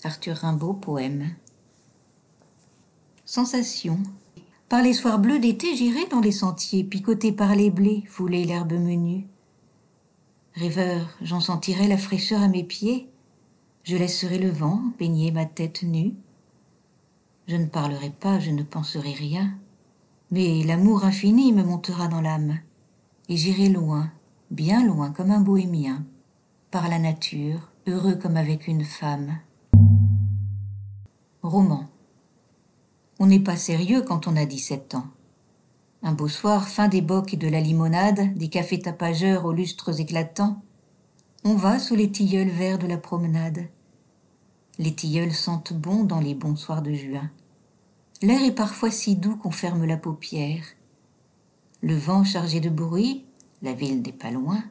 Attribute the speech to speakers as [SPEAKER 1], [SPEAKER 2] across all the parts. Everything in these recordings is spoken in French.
[SPEAKER 1] Arthur Rimbaud, poème. Sensation. Par les soirs bleus d'été, j'irai dans les sentiers, picoté par les blés, fouler l'herbe menue. Rêveur, j'en sentirai la fraîcheur à mes pieds, je laisserai le vent baigner ma tête nue. Je ne parlerai pas, je ne penserai rien, mais l'amour infini me montera dans l'âme, et j'irai loin, bien loin, comme un bohémien, par la nature, heureux comme avec une femme. Roman. On n'est pas sérieux quand on a 17 ans. Un beau soir, fin des bocs et de la limonade, des cafés tapageurs aux lustres éclatants, on va sous les tilleuls verts de la promenade. Les tilleuls sentent bon dans les bons soirs de juin. L'air est parfois si doux qu'on ferme la paupière. Le vent chargé de bruit, la ville n'est pas loin,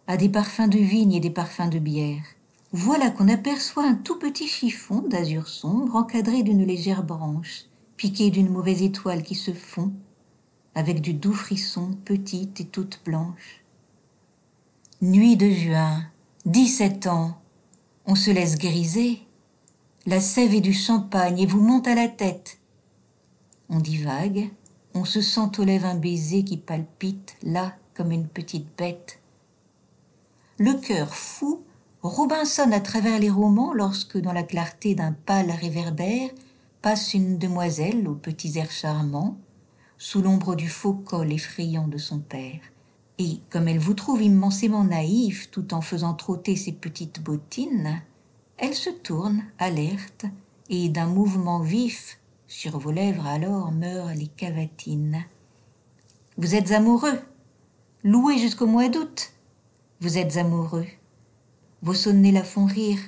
[SPEAKER 1] a des parfums de vigne et des parfums de bière. Voilà qu'on aperçoit un tout petit chiffon d'azur sombre encadré d'une légère branche, piqué d'une mauvaise étoile qui se fond, avec du doux frisson, petite et toute blanche. Nuit de juin, 17 ans, on se laisse griser, la sève est du champagne et vous monte à la tête. On divague, on se sent aux lèvres un baiser qui palpite, là, comme une petite bête. Le cœur fou, Robinson à travers les romans lorsque, dans la clarté d'un pâle réverbère, passe une demoiselle aux petits airs charmants, sous l'ombre du faux col effrayant de son père. Et, comme elle vous trouve immensément naïf tout en faisant trotter ses petites bottines, elle se tourne, alerte, et d'un mouvement vif, sur vos lèvres alors meurent les cavatines. Vous êtes amoureux, loué jusqu'au mois d'août. Vous êtes amoureux. Vos sonnets la font rire.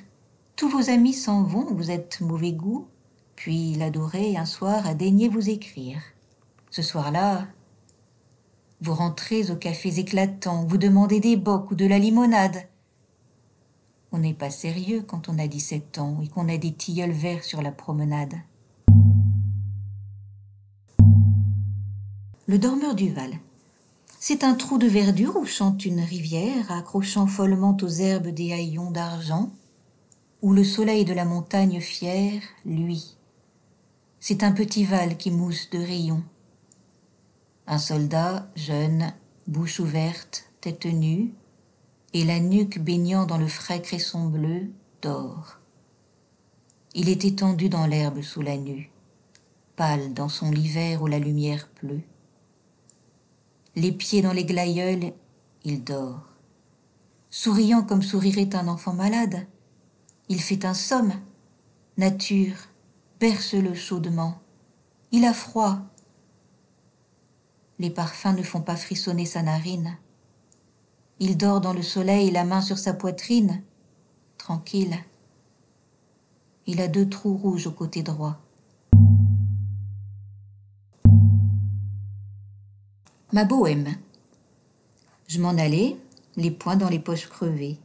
[SPEAKER 1] Tous vos amis s'en vont, vous êtes mauvais goût. Puis l'adoré, un soir, a daigné vous écrire. Ce soir-là, vous rentrez aux cafés éclatants, vous demandez des bocs ou de la limonade. On n'est pas sérieux quand on a 17 ans et qu'on a des tilleuls verts sur la promenade. Le dormeur du Val. C'est un trou de verdure où chante une rivière, accrochant follement aux herbes des haillons d'argent, où le soleil de la montagne fière luit. C'est un petit Val qui mousse de rayons. Un soldat, jeune, bouche ouverte, tête nue, et la nuque baignant dans le frais cresson bleu, dort. Il est étendu dans l'herbe sous la nue, pâle dans son lit vert où la lumière pleut. Les pieds dans les glaïeuls, il dort. Souriant comme sourirait un enfant malade, il fait un somme. Nature, berce-le chaudement. Il a froid. Les parfums ne font pas frissonner sa narine. Il dort dans le soleil, la main sur sa poitrine, tranquille. Il a 2 trous rouges au côté droit. Ma bohème. Je m'en allais, les poings dans les poches crevées.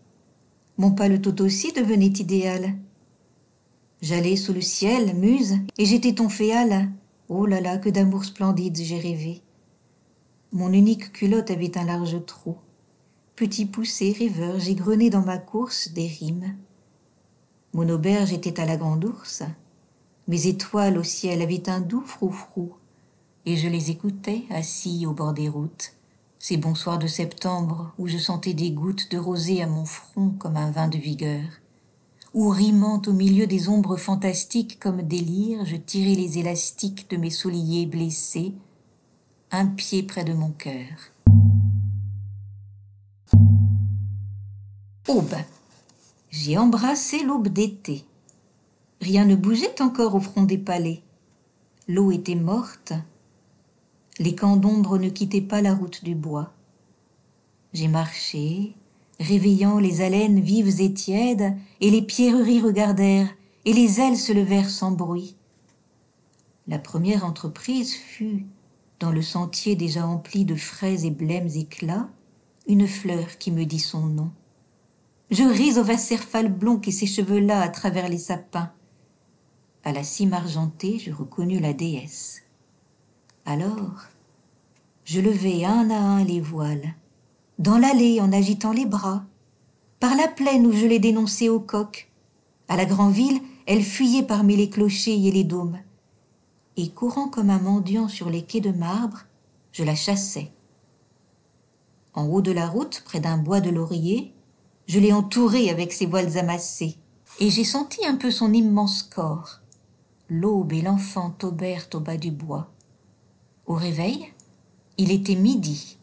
[SPEAKER 1] Mon paletot aussi devenait idéal. J'allais sous le ciel, muse, et j'étais ton féal. Oh là là, que d'amour splendide j'ai rêvé. Mon unique culotte avait un large trou. Petit poussé, rêveur, j'ai grené dans ma course des rimes. Mon auberge était à la grande ourse. Mes étoiles au ciel avaient un doux froufrou. Et je les écoutais, assis au bord des routes, ces bons soirs de septembre où je sentais des gouttes de rosée à mon front comme un vin de vigueur, où rimant au milieu des ombres fantastiques comme délire, je tirais les élastiques de mes souliers blessés, un pied près de mon cœur. Aube. J'ai embrassé l'aube d'été. Rien ne bougeait encore au front des palais. L'eau était morte. Les camps d'ombre ne quittaient pas la route du bois. J'ai marché, réveillant les haleines vives et tièdes, et les pierreries regardèrent, et les ailes se levèrent sans bruit. La première entreprise fut, dans le sentier déjà empli de frais et blêmes éclats, une fleur qui me dit son nom. Je ris au Wasserfall blond et ses cheveux-là à travers les sapins. À la cime argentée, je reconnus la déesse. Alors, je levai un à un les voiles, dans l'allée en agitant les bras, par la plaine où je l'ai dénoncée au coq. À la grande ville, Elle fuyait parmi les clochers et les dômes. Et courant comme un mendiant sur les quais de marbre, je la chassais. En haut de la route, près d'un bois de laurier, je l'ai entourée avec ses voiles amassées, et j'ai senti un peu son immense corps. L'aube et l'enfant tombèrent au bas du bois. Au réveil, il était midi.